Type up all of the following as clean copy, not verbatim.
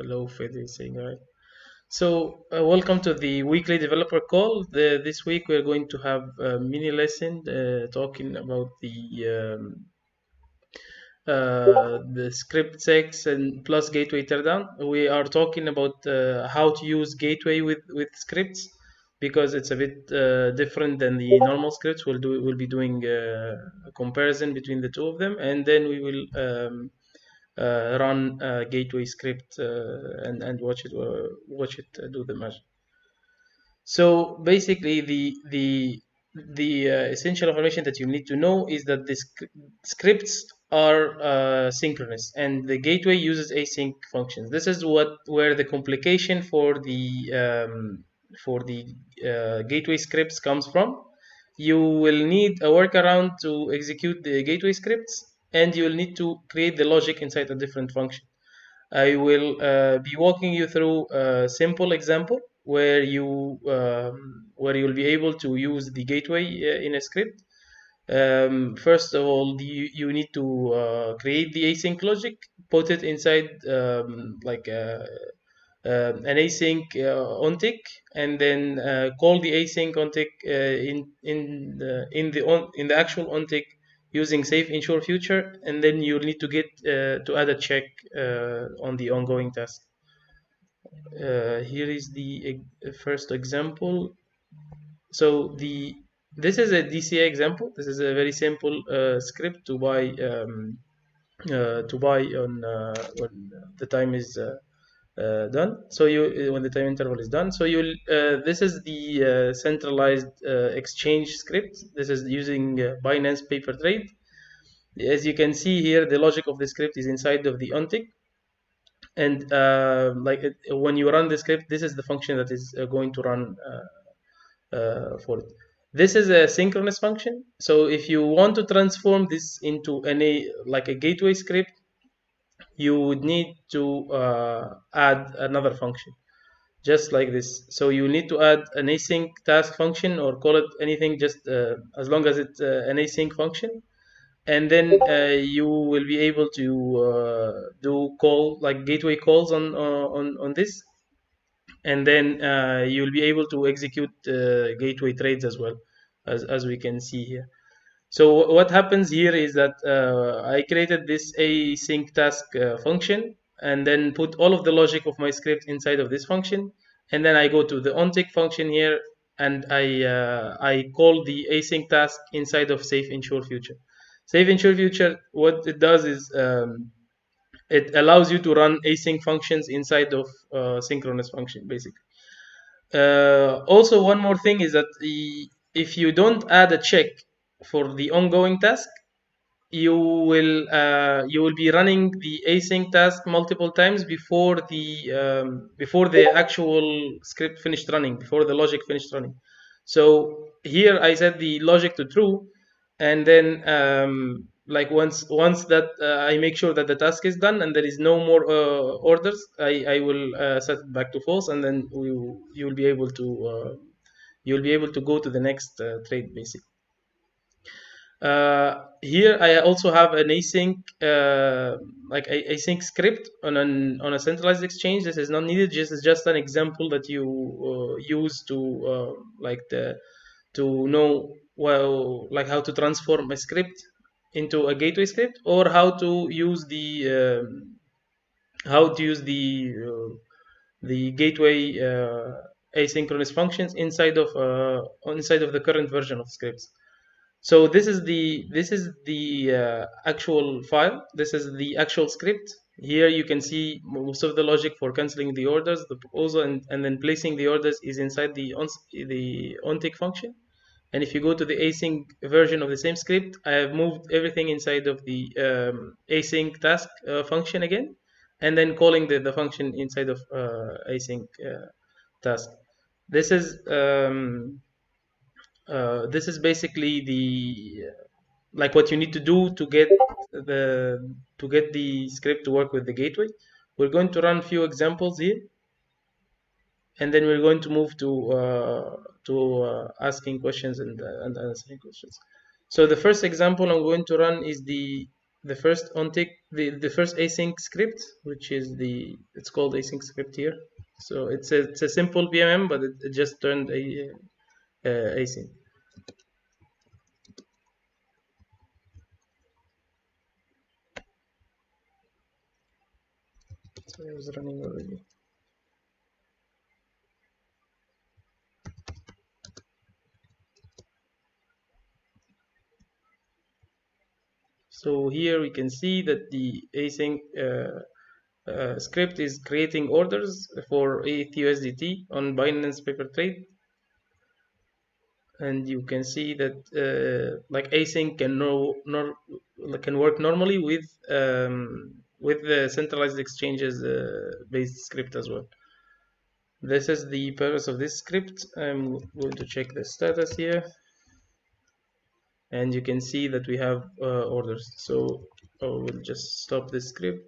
Hello, Fede is saying hi. So, welcome to the weekly developer call. This week we're going to have a mini lesson talking about the script sex and plus gateway teardown. We are talking about how to use gateway with scripts because it's a bit different than the normal scripts. We'll be doing a comparison between the two of them, and then we will run a gateway script and watch it do the magic. So basically, the essential information that you need to know is that the scripts are synchronous, and the gateway uses async functions. This is where the complication for the gateway scripts comes from. You will need a workaround to execute the gateway scripts, and you will need to create the logic inside a different function. I will be walking you through a simple example where you'll be able to use the gateway in a script. First of all, you need to create the async logic, put it inside an async ontick, and then call the async ontick in the actual ontick using safe ensure future, and then you'll need to get to add a check on the ongoing task. Here is the first example. So this is a DCA example. This is a very simple script to buy on when the time is done. So when the time interval is done, so this is the centralized exchange script. This is using Binance paper trade. As you can see here, the logic of the script is inside of the ontick, and when you run the script, this is the function that is going to run for it. This is a synchronous function. So if you want to transform this into a gateway script, you would need to add another function just like this. So you need to add an async task function, or call it anything, just as long as it's an async function, and then you will be able to do gateway calls on this, and then you'll be able to execute gateway trades as well, as we can see here. So what happens here is that I created this async task function, and then put all of the logic of my script inside of this function, and then I go to the ontick function here, and I call the async task inside of safe ensure future. Safe ensure future, what it does is it allows you to run async functions inside of synchronous function, basically. Also, one more thing is that if you don't add a check for the ongoing task, you will be running the async task multiple times before the actual script finished running, before the logic finished running. So here I set the logic to true, and then once that I make sure that the task is done and there is no more orders, I will set it back to false, and then you'll be able to go to the next trade, basically. Here I also have an async async script on a centralized exchange. This is not needed. This is just an example that you use to to know how to transform a script into a gateway script, or how to use the gateway asynchronous functions inside of the current version of scripts. So this is the actual file. This is the actual script. Here you can see most of the logic for canceling the orders, the proposal, and then placing the orders is inside the ontick function. And if you go to the async version of the same script, I have moved everything inside of the async task function again, and then calling the function inside of async task. This is basically what you need to do to get the script to work with the gateway. We're going to run a few examples here, and then we're going to move to asking questions and answering questions. So the first example I'm going to run is the the first the first async script, which is it's called async script here. So it's a simple PMM, but it just turned async. So I was running already. So here we can see that the async script is creating orders for ETH/USDT on Binance Paper Trade, and you can see that like async can work normally with the centralized exchanges based script as well. This is the purpose of this script. I'm going to check the status here, and you can see that we have orders. So I will just stop this script,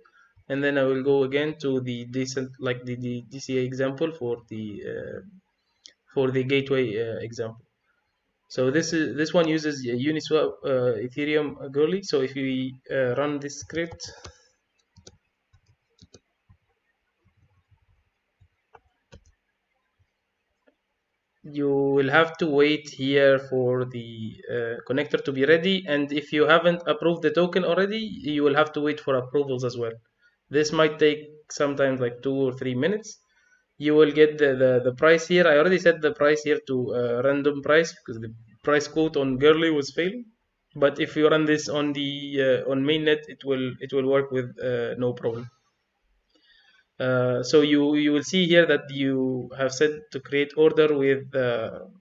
and then I will go again to the the DCA example for the gateway example. So this one uses Uniswap Ethereum Goerli. So if we run this script, you will have to wait here for the connector to be ready, and if you haven't approved the token already, you will have to wait for approvals as well. This might take sometimes like 2 or 3 minutes. You will get the price here. I already set the price here to random price because the price quote on Goerli was failing. But if you run this on the on mainnet, it will work with no problem. So you will see here that you have set to create order with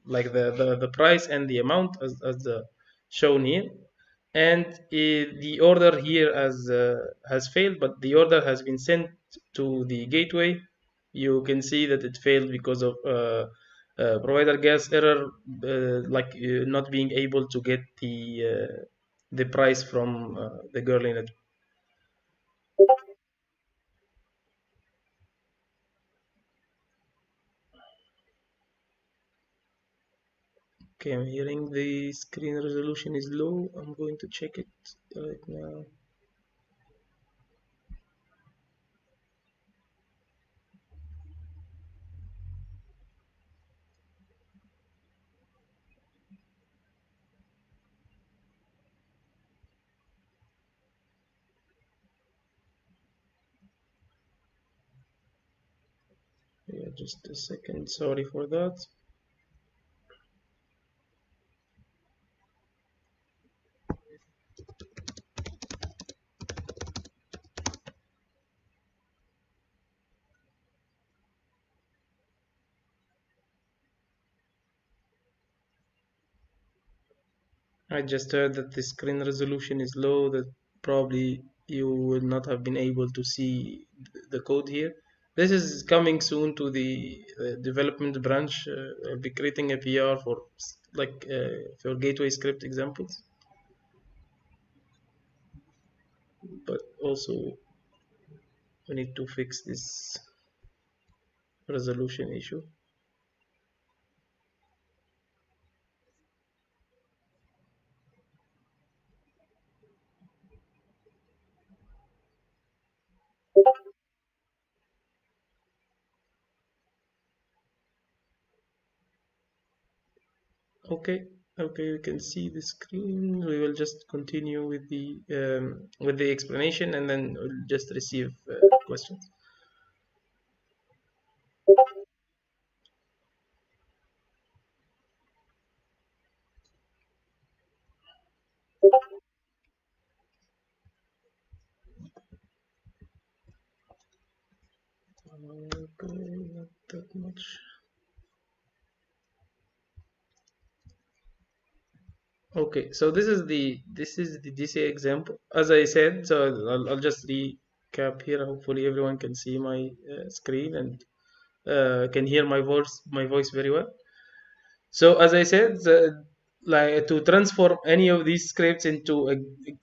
like the price and the amount as shown here, and the order here has failed, but the order has been sent to the gateway. You can see that it failed because of provider gas error, not being able to get the price from the Goerli network. Okay, I'm hearing the screen resolution is low. I'm going to check it right now. Yeah, just a second. Sorry for that. I just heard that the screen resolution is low, that probably you will not have been able to see the code here. This is coming soon to the development branch. I'll be creating a PR for gateway script examples, but also we need to fix this resolution issue. Okay, you can see the screen. We will just continue with the explanation, and then we'll just receive questions. Okay, not that much. Okay, so this is the DCA example. As I said, so I'll just recap here. Hopefully, everyone can see my screen and can hear my voice very well. So as I said, like to transform any of these scripts into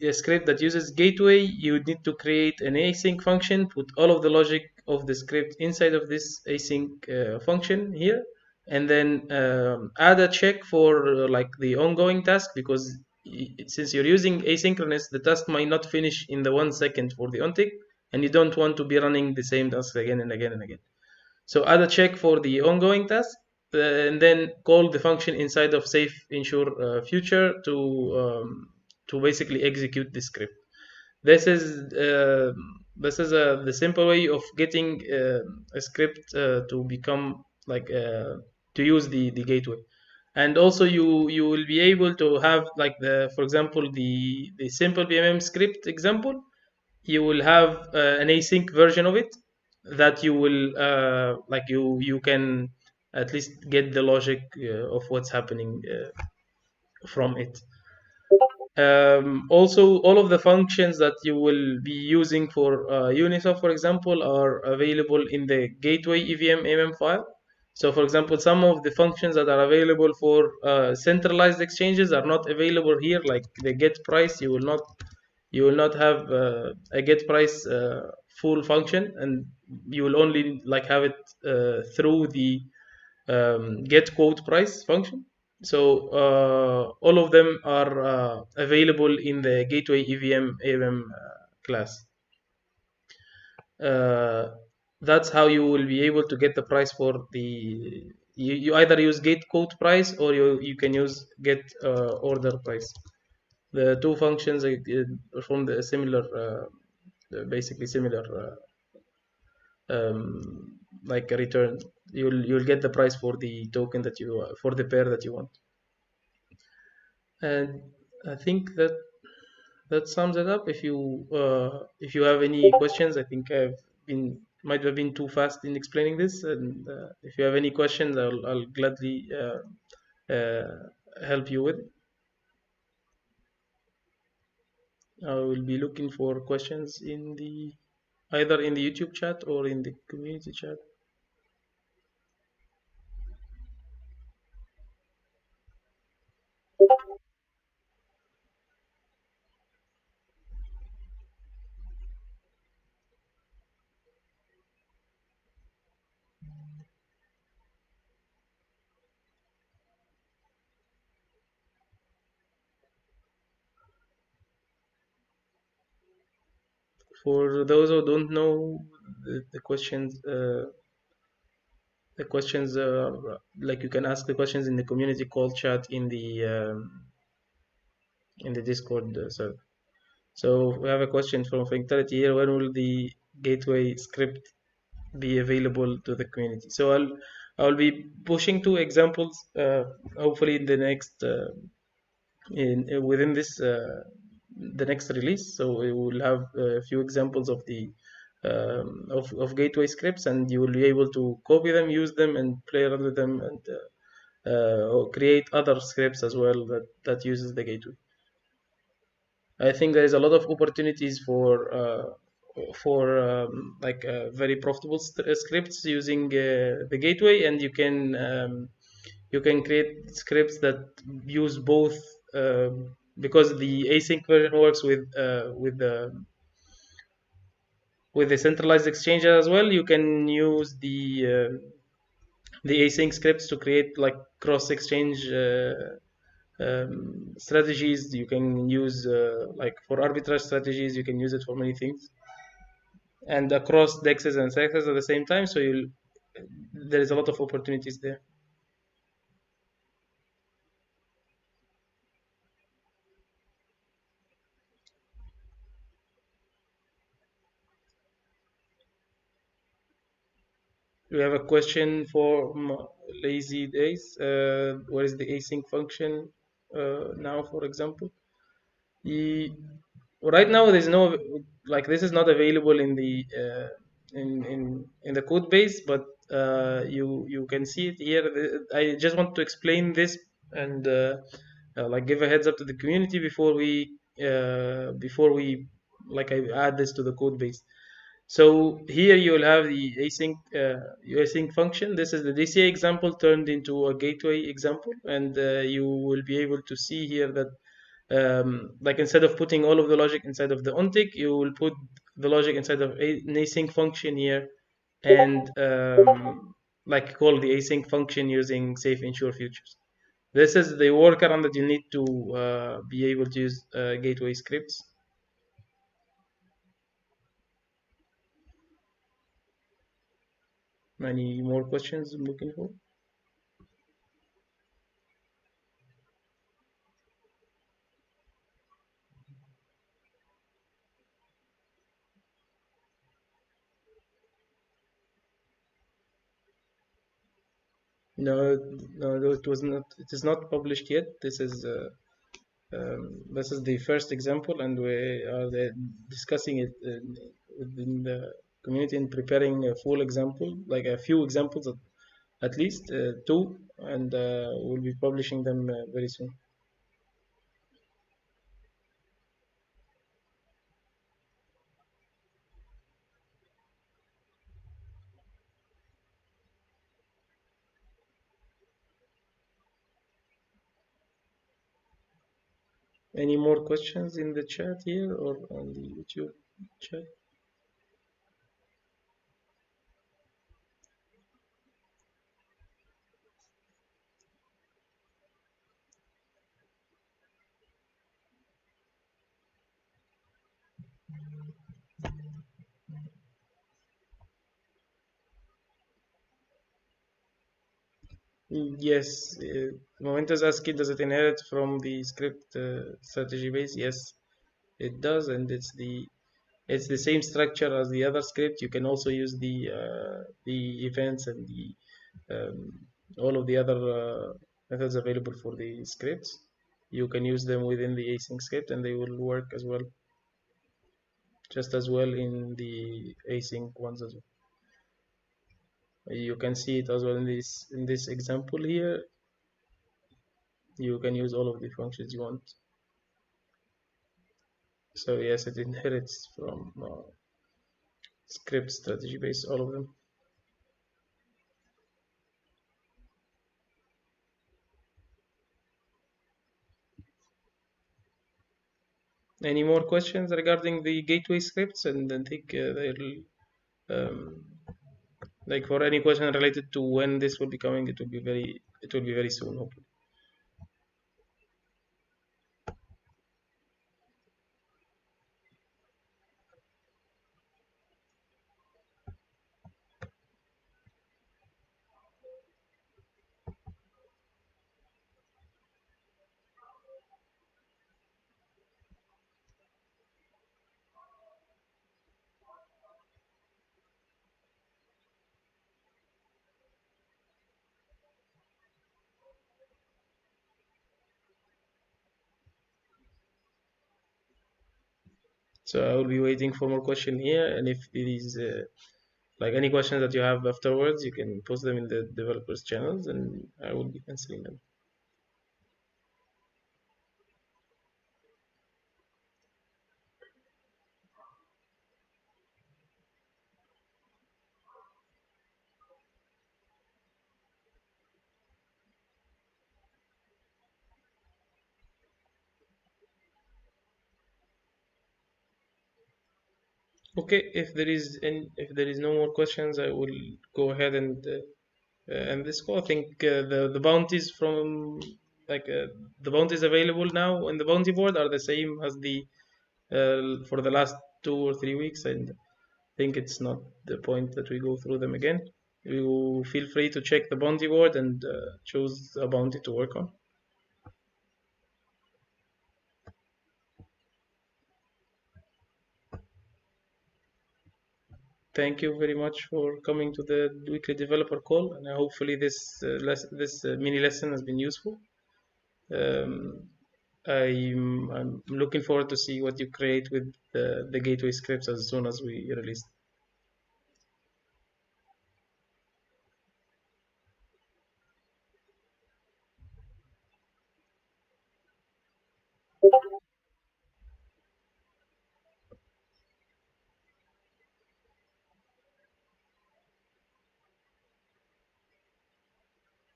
a script that uses gateway, you need to create an async function, put all of the logic of the script inside of this async function here, and then add a check for like the ongoing task, because since you're using asynchronous, the task might not finish in the 1 second for the ontick, and you don't want to be running the same task again and again and again. So add a check for the ongoing task, and then call the function inside of safe ensure future to basically execute the script. This is the simple way of getting a script to become like to use the gateway. And also you will be able to have like for example the simple PMM script example. You will have an async version of it that you will like you can at least get the logic of what's happening from it. Also, all of the functions that you will be using for Unisoft, for example, are available in the gateway EVM MM file. So, for example, some of the functions that are available for centralized exchanges are not available here, like the get price. You will not have a get price full function, and you will only like have it through the get quote price function. So all of them are available in the gateway EVM AVM class. That's how you will be able to get the price for the you either use get quote price or you can use get order price. The two functions perform the similar basically similar like a return. You'll get the price for the token that you for the pair that you want. And I think that sums it up. If you have any questions, I think might have been too fast in explaining this. And if you have any questions, I'll gladly help you with. I will be looking for questions in the either in the YouTube chat or in the community chat. For those who don't know, the questions like you can ask the questions in the community call chat in the Discord server. So we have a question from Functionality here. When will the gateway script be available to the community? So I'll be pushing two examples hopefully in the next within this the next release. So we will have a few examples of the of gateway scripts, and you will be able to copy them, use them, and play around with them, and or create other scripts as well that uses the gateway. I think there is a lot of opportunities for like very profitable scripts using the gateway, and you can create scripts that use both because the async version works with the centralized exchange as well. You can use the async scripts to create like cross exchange strategies. You can use like for arbitrage strategies. You can use it for many things, and across dexes and sexes at the same time. So there is a lot of opportunities there. We have a question for Lazy Days. What is the async function now, for example? Right now, there's no like this is not available in the in the code base, but you can see it here. I just want to explain this and like give a heads up to the community before we like I add this to the code base. So here you will have the async function. This is the DCA example turned into a gateway example, and you will be able to see here that like instead of putting all of the logic inside of the ontick, you will put the logic inside of an async function here, and like call the async function using safe ensure futures. This is the workaround that you need to be able to use gateway scripts. Any more questions I'm looking for? No, no, it was not. It is not published yet. This is the first example, and we are discussing it within the community and preparing a full example, like a few examples at least two, and we'll be publishing them very soon. Any more questions in the chat here or on the YouTube chat? Yes, Momento is asking, does it inherit from the script strategy base? Yes, it does, and it's the same structure as the other script. You can also use the events and the all of the other methods available for the scripts. You can use them within the async script, and they will work as well, just as well in the async ones as well. You can see it as well in this example here. You can use all of the functions you want. So yes, it inherits from script strategy base, all of them. Any more questions regarding the gateway scripts? And I think they'll like for any question related to when this will be coming, it will be very soon, hopefully. So I will be waiting for more question here, and if it is like any questions that you have afterwards, you can post them in the developers channels, and I will be answering them. Okay, if there is no more questions, I will go ahead and this call. I think the bounties from like the bounties available now on the bounty board are the same as the for the last 2 or 3 weeks, and I think it's not the point that we go through them again. You feel free to check the bounty board and choose a bounty to work on. Thank you very much for coming to the weekly developer call, and hopefully this mini lesson has been useful. I'm looking forward to see what you create with the gateway scripts as soon as we release.